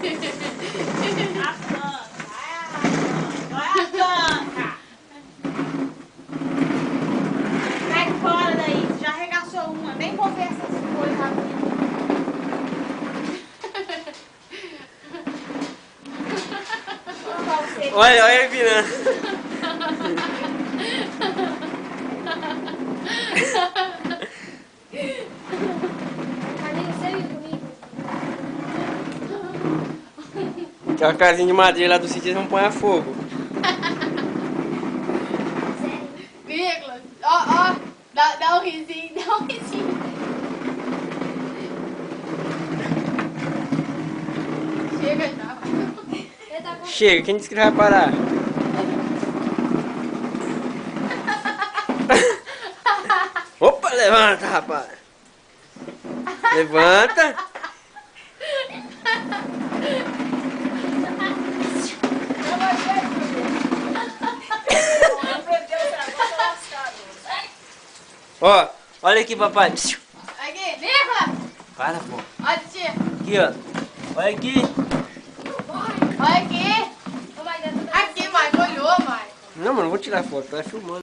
Vai a canca. Sai fora daí. Já arregaçou uma. Nem vou ver essas coisas aqui. Olha, olha virando. Aquela casinha de madeira lá do sítio, eles vão pôr a fogo. Nicolas, ó, dá um risinho, dá um risinho. Chega já. Chega, quem disse que ele vai parar? Opa, levanta, rapaz. Levanta. Ó, olha aqui, papai. Aqui, Nicolas. Para, pô. Olha, tia. Aqui, ó. Olha aqui. Olha aqui. Aqui, mãe, molhou, mãe. Não, mano, não vou tirar foto, tá filmando.